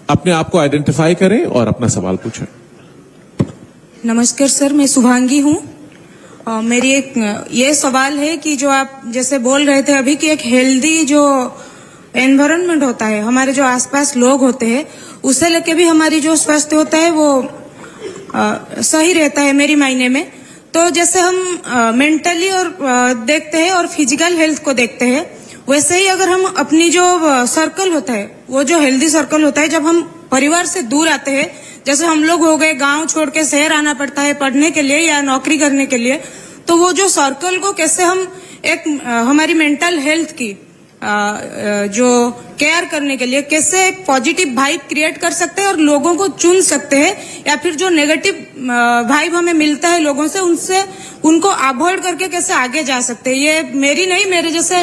अपने आप को आइडेंटिफाई करें और अपना सवाल पूछें। नमस्कार सर, मैं शुभांगी हूँ। मेरी एक ये सवाल है कि जो आप जैसे बोल रहे थे अभी कि एक हेल्दी जो एनवायरनमेंट होता है, हमारे जो आसपास लोग होते हैं, उससे लेके भी हमारी जो स्वास्थ्य होता है वो सही रहता है मेरी मायने में। तो जैसे हम मेंटली और देखते हैं और फिजिकल हेल्थ को देखते हैं, वैसे ही अगर हम अपनी जो सर्कल होता है, वो जो हेल्दी सर्कल होता है, जब हम परिवार से दूर आते हैं, जैसे हम लोग हो गए गांव छोड़ के शहर आना पड़ता है पढ़ने के लिए या नौकरी करने के लिए, तो वो जो सर्कल को कैसे हम एक हमारी मेंटल हेल्थ की जो केयर करने के लिए कैसे एक पॉजिटिव वाइब क्रिएट कर सकते हैं और लोगों को चुन सकते हैं, या फिर जो नेगेटिव वाइब हमें मिलता है लोगों से, उनसे उनको अवॉइड करके कैसे आगे जा सकते हैं। ये मेरी नहीं, मेरे जैसे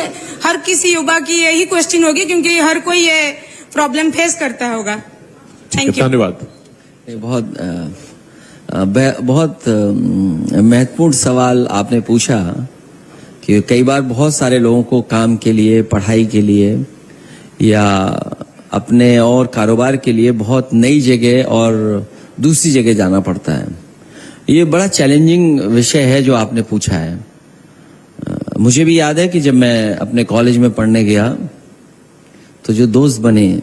हर किसी युवा की यही क्वेश्चन होगी, क्योंकि हर कोई ये प्रॉब्लम फेस करता होगा। Thank you. धन्यवाद। बहुत महत्वपूर्ण सवाल आपने पूछा कि कई बार बहुत सारे लोगों को काम के लिए, पढ़ाई के लिए या अपने और कारोबार के लिए बहुत नई जगह और दूसरी जगह जाना पड़ता है। ये बड़ा चैलेंजिंग विषय है जो आपने पूछा है। मुझे भी याद है कि जब मैं अपने कॉलेज में पढ़ने गया तो जो दोस्त बने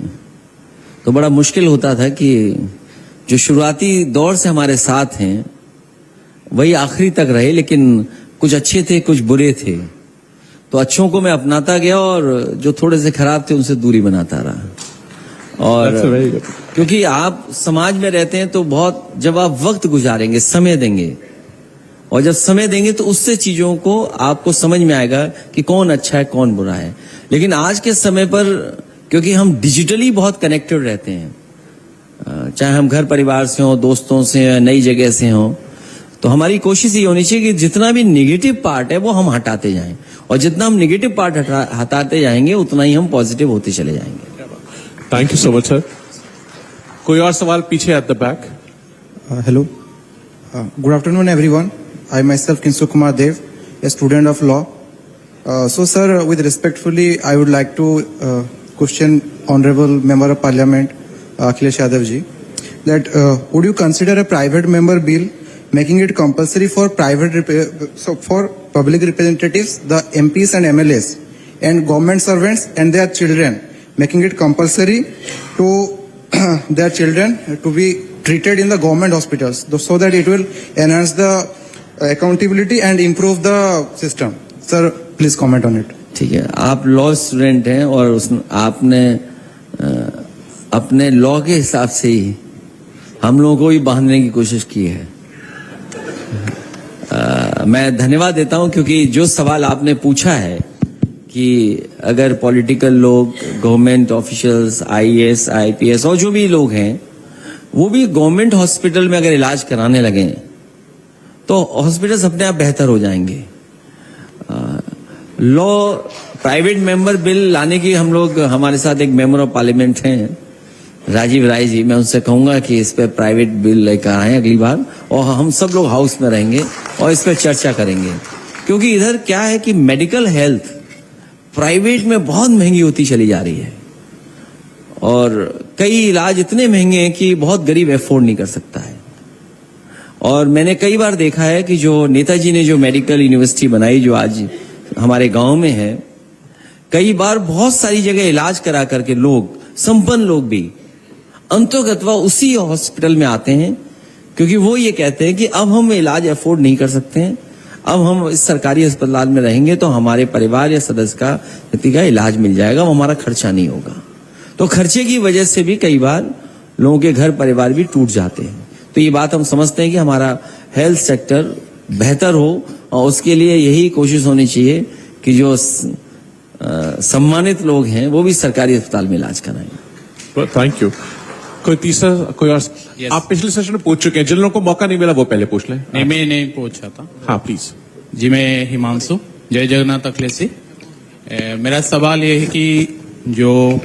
तो बड़ा मुश्किल होता था कि जो शुरुआती दौर से हमारे साथ हैं वही आखिरी तक रहे, लेकिन कुछ अच्छे थे, कुछ बुरे थे। तो अच्छों को मैं अपनाता गया और जो थोड़े से खराब थे उनसे दूरी बनाता रहा। और क्योंकि आप समाज में रहते हैं तो बहुत, जब आप वक्त गुजारेंगे, समय देंगे, और जब समय देंगे तो उससे चीजों को आपको समझ में आएगा कि कौन अच्छा है कौन बुरा है। लेकिन आज के समय पर क्योंकि हम डिजिटली बहुत कनेक्टेड रहते हैं, चाहे हम घर परिवार से हो, दोस्तों से, नई जगह से हो, तो हमारी कोशिश ये होनी चाहिए कि जितना भी नेगेटिव पार्ट है वो हम हटाते जाएं, और जितना हम नेगेटिव पार्ट हटाते जाएंगे उतना ही हम पॉजिटिव होते चले जाएंगे। Thank you so much sir. कोई और सवाल पीछे at the back? Hello, good afternoon everyone. I myself Kinsu Kumar Dev, a student of law. So sir, with respectfully, I would like to question Honorable Member of Parliament Akhilesh Yadav ji that would you consider a private member bill making it compulsory for for public representatives, the MPs and MLAs, and government servants and their children, making it compulsory to their children to be treated in the government hospitals, so that it will enhance the accountability and improve the system. Sir, please comment on it. ठीक है, आप law student हैं और आपने अपने law के हिसाब से ही हम लोगों को भी बांधने की कोशिश की है। मैं धन्यवाद देता हूं, क्योंकि जो सवाल आपने पूछा है कि अगर पॉलिटिकल लोग, गवर्नमेंट ऑफिशियल्स, IAS, IPS और जो भी लोग हैं वो भी गवर्नमेंट हॉस्पिटल में अगर इलाज कराने लगे तो हॉस्पिटल्स अपने आप बेहतर हो जाएंगे। लॉ प्राइवेट मेंबर बिल लाने की हम लोग, हमारे साथ एक मेंबर ऑफ पार्लियामेंट हैं राजीव राय जी, मैं उनसे कहूंगा कि इस पे प्राइवेट बिल लेकर आए अगली बार, और हम सब लोग हाउस में रहेंगे और इस पर चर्चा करेंगे। क्योंकि इधर क्या है कि मेडिकल हेल्थ प्राइवेट में बहुत महंगी होती चली जा रही है, और कई इलाज इतने महंगे हैं कि बहुत गरीब अफोर्ड नहीं कर सकता है। और मैंने कई बार देखा है कि जो नेताजी ने जो मेडिकल यूनिवर्सिटी बनाई, जो आज हमारे गांव में है, कई बार बहुत सारी जगह इलाज करा करके लोग, संपन्न लोग भी अंतोगत्वा उसी हॉस्पिटल में आते हैं, क्योंकि वो ये कहते हैं कि अब हम इलाज अफोर्ड नहीं कर सकते हैं, अब हम इस सरकारी अस्पताल में रहेंगे तो हमारे परिवार या सदस्य का व्यक्ति का इलाज मिल जाएगा, वो हमारा खर्चा नहीं होगा। तो खर्चे की वजह से भी कई बार लोगों के घर परिवार भी टूट जाते हैं। तो ये बात हम समझते हैं कि हमारा हेल्थ सेक्टर बेहतर हो, और उसके लिए यही कोशिश होनी चाहिए कि जो सम्मानित लोग हैं वो भी सरकारी अस्पताल में इलाज कराएं। Thank you. कोई तीसरा, कोई और? yes. आप पिछले सेशन में पूछ चुके हैं, जिन लोगों को मौका नहीं मिला वो पहले पूछ लें। नहीं, मैं नहीं पूछा था। हाँ प्लीज जी, मैं हिमांशु, जय जगन्नाथ अखिलेशी। मेरा सवाल ये है कि जो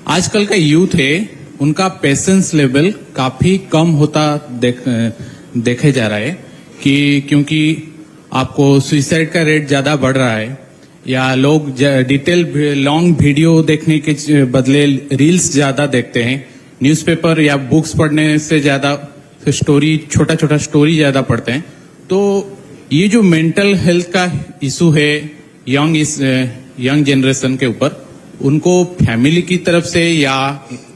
आजकल का यूथ है उनका पेशेंस लेवल काफी कम होता देखे जा रहा है, कि क्योंकि आपको सुसाइड का रेट ज्यादा बढ़ रहा है, या लोग डिटेल लॉन्ग वीडियो देखने के बदले रील्स ज्यादा देखते हैं, न्यूज़पेपर या बुक्स पढ़ने से ज्यादा स्टोरी, छोटा छोटा स्टोरी ज्यादा पढ़ते हैं। तो ये जो मेंटल हेल्थ का इशू है यंग जनरेशन के ऊपर, उनको फैमिली की तरफ से या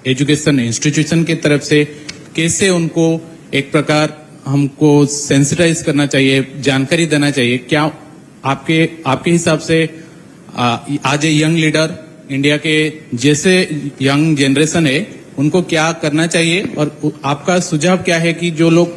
एजुकेशन इंस्टीट्यूशन की तरफ से कैसे उनको एक प्रकार हमको सेंसिटाइज करना चाहिए, जानकारी देना चाहिए? क्या आपके हिसाब से आज ए यंग लीडर इंडिया के जैसे यंग जनरेशन है, उनको क्या करना चाहिए? और आपका सुझाव क्या है कि जो लोग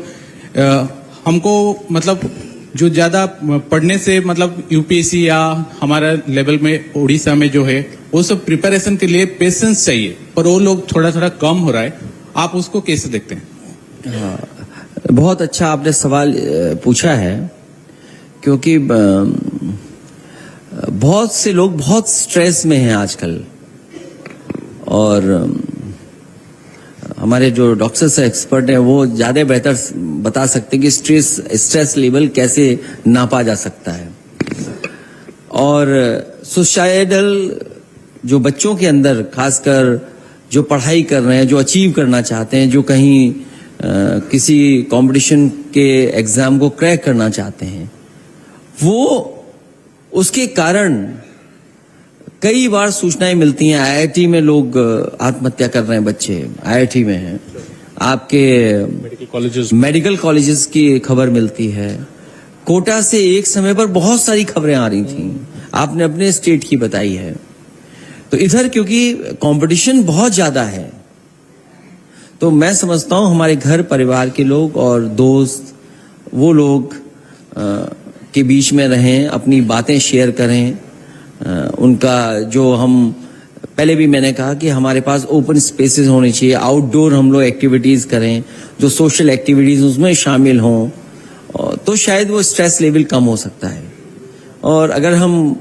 हमको मतलब जो ज्यादा पढ़ने से मतलब यूपीएससी या हमारा लेवल में उड़ीसा में जो है वो सब प्रिपरेशन के लिए पेशेंस चाहिए, पर वो लोग थोड़ा थोड़ा कम हो रहा है, आप उसको कैसे देखते हैं? हाँ, बहुत अच्छा आपने सवाल पूछा है, क्योंकि बहुत से लोग बहुत स्ट्रेस में हैं आजकल, और हमारे जो डॉक्टर्स एक्सपर्ट हैं वो ज्यादा बेहतर बता सकते हैं कि स्ट्रेस लेवल कैसे नापा जा सकता है। और सुसाइडल जो बच्चों के अंदर, खासकर जो पढ़ाई कर रहे हैं, जो अचीव करना चाहते हैं, जो कहीं किसी कंपटीशन के एग्जाम को क्रैक करना चाहते हैं, वो उसके कारण कई बार सूचनाएं मिलती हैं। आईआईटी में लोग आत्महत्या कर रहे हैं, बच्चे आईआईटी में हैं, आपके मेडिकल कॉलेजेस की खबर मिलती है। कोटा से एक समय पर बहुत सारी खबरें आ रही थी, आपने अपने स्टेट की बताई है। तो इधर क्योंकि कंपटीशन बहुत ज्यादा है, तो मैं समझता हूं हमारे घर परिवार के लोग और दोस्त, वो लोग के बीच में रहें, अपनी बातें शेयर करें। उनका जो हम पहले भी मैंने कहा कि हमारे पास ओपन स्पेसेस होने चाहिए, आउटडोर हम लोग एक्टिविटीज करें, जो सोशल एक्टिविटीज उसमें शामिल हों, तो शायद वो स्ट्रेस लेवल कम हो सकता है। और अगर हम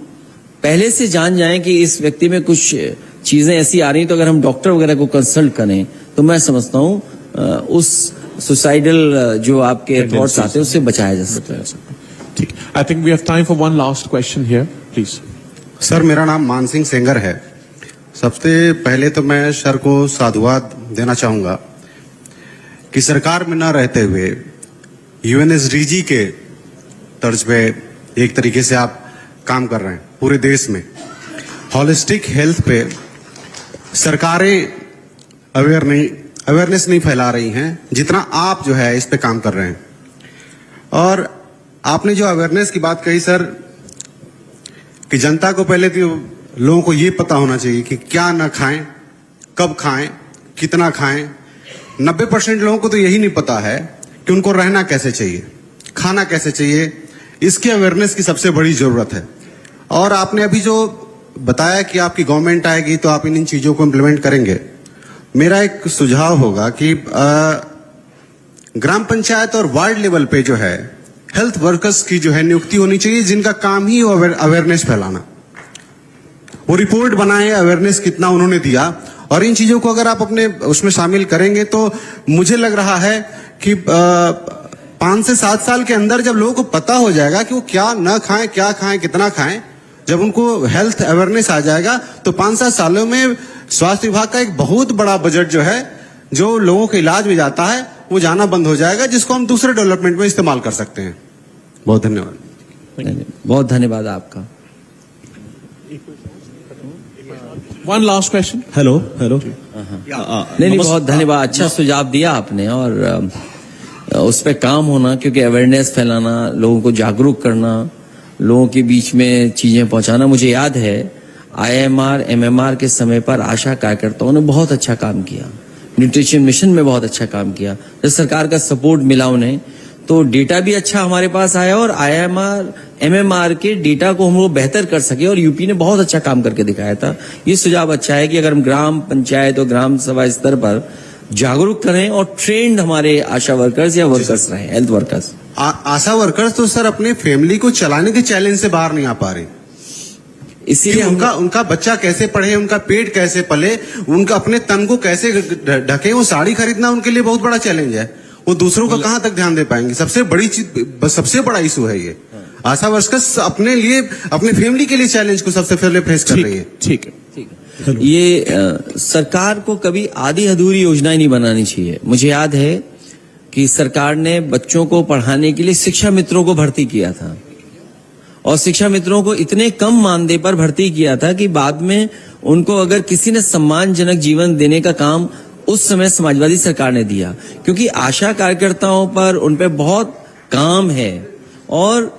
पहले से जान जाएं कि इस व्यक्ति में कुछ चीजें ऐसी आ रही हैं, तो अगर हम डॉक्टर वगैरह को कंसल्ट करें, तो मैं समझता हूं उस सुसाइडल जो आपके थॉट्स आते हैं उससे बचाया जा सकता है। ठीक, I think we have time for one last question here, please. Sir, मेरा नाम मान सिंह सेंगर है। सबसे पहले तो मैं सर को साधुवाद देना चाहूंगा कि सरकार में न रहते हुए यूएनएसडीजी के तर्ज पे एक तरीके से आप काम कर रहे हैं पूरे देश में। हॉलिस्टिक हेल्थ पे सरकारें अवेयरनेस नहीं फैला रही हैं जितना आप जो है इस पे काम कर रहे हैं। और आपने जो अवेयरनेस की बात कही सर, कि जनता को पहले तो लोगों को ये पता होना चाहिए कि क्या ना खाएं, कब खाएं, कितना खाएं। 90% लोगों को तो यही नहीं पता है कि उनको रहना कैसे चाहिए, खाना कैसे चाहिए। इसकी अवेयरनेस की सबसे बड़ी जरूरत है। और आपने अभी जो बताया कि आपकी गवर्नमेंट आएगी तो आप इन चीजों को इम्प्लीमेंट करेंगे। मेरा एक सुझाव होगा कि ग्राम पंचायत और वार्ड लेवल पे जो है हेल्थ वर्कर्स की जो है नियुक्ति होनी चाहिए, जिनका काम ही अवेयरनेस फैलाना। वो रिपोर्ट बनाए अवेयरनेस कितना उन्होंने दिया, और इन चीजों को अगर आप अपने उसमें शामिल करेंगे तो मुझे लग रहा है कि 5 से 7 साल के अंदर जब लोगों को पता हो जाएगा कि वो क्या न खाएं, क्या खाएं, कितना खाएं, जब उनको हेल्थ अवेयरनेस आ जाएगा, तो 5-7 सालों में स्वास्थ्य विभाग का एक बहुत बड़ा बजट जो है, जो लोगों के इलाज में जाता है, वो जाना बंद हो जाएगा, जिसको हम दूसरे डेवलपमेंट में इस्तेमाल कर सकते हैं। बहुत धन्यवाद। बहुत धन्यवाद आपका। One last question. हेलो नहीं, बहुत धन्यवाद, अच्छा सुझाव दिया आपने। और उस पर काम होना, क्योंकि अवेयरनेस फैलाना, लोगों को जागरूक करना, लोगों के बीच में चीजें पहुंचाना। मुझे याद है IMR MMR के समय पर आशा कार्यकर्ताओं ने बहुत अच्छा काम किया, न्यूट्रिशन मिशन में बहुत अच्छा काम किया। जब सरकार का सपोर्ट मिला उन्हें, तो डेटा भी अच्छा हमारे पास आया, और IMR MMR के डेटा को हम लोग बेहतर कर सके, और यूपी ने बहुत अच्छा काम करके दिखाया था। ये सुझाव अच्छा है कि अगर हम ग्राम पंचायत और ग्राम सभा स्तर पर जागरूक करें, और ट्रेंड हमारे आशा वर्कर्स या वर्कर्स रहे, हेल्थ वर्कर्स। आशा वर्कर्स तो सर अपने फैमिली को चलाने के चैलेंज से बाहर नहीं आ पा रहे, इसीलिए उनका बच्चा कैसे पढ़े, उनका पेट कैसे पले, उनका अपने तन को कैसे ढके। वो साड़ी खरीदना उनके लिए बहुत बड़ा चैलेंज है। वो दूसरों का कहां तक ध्यान दे पाएंगे। सबसे बड़ी चीज, सबसे बड़ा इशू है ये। आशा वर्कर्स अपने लिए, अपने फैमिली के लिए चैलेंज को सबसे पहले फेस कर रही है। ठीक है। ये सरकार को कभी आधी अधूरी योजनाएं नहीं बनानी चाहिए। मुझे याद है कि सरकार ने बच्चों को पढ़ाने के लिए शिक्षा मित्रों को भर्ती किया था और शिक्षा मित्रों को इतने कम मानदेय पर भर्ती किया था कि बाद में उनको अगर किसी ने सम्मानजनक जीवन देने का काम उस समय समाजवादी सरकार ने दिया, क्योंकि आशा कार्यकर्ताओं पर उन पे बहुत काम है और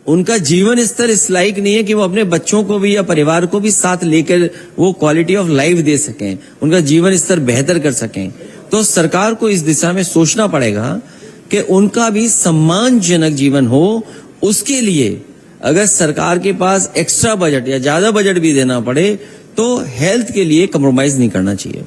उनका जीवन स्तर इस लायक नहीं है कि वो अपने बच्चों को भी या परिवार को भी साथ लेकर वो क्वालिटी ऑफ लाइफ दे सकें, उनका जीवन स्तर बेहतर कर सकें। तो सरकार को इस दिशा में सोचना पड़ेगा कि उनका भी सम्मानजनक जीवन हो। उसके लिए अगर सरकार के पास एक्स्ट्रा बजट या ज्यादा बजट भी देना पड़े तो हेल्थ के लिए कम्प्रोमाइज नहीं करना चाहिए।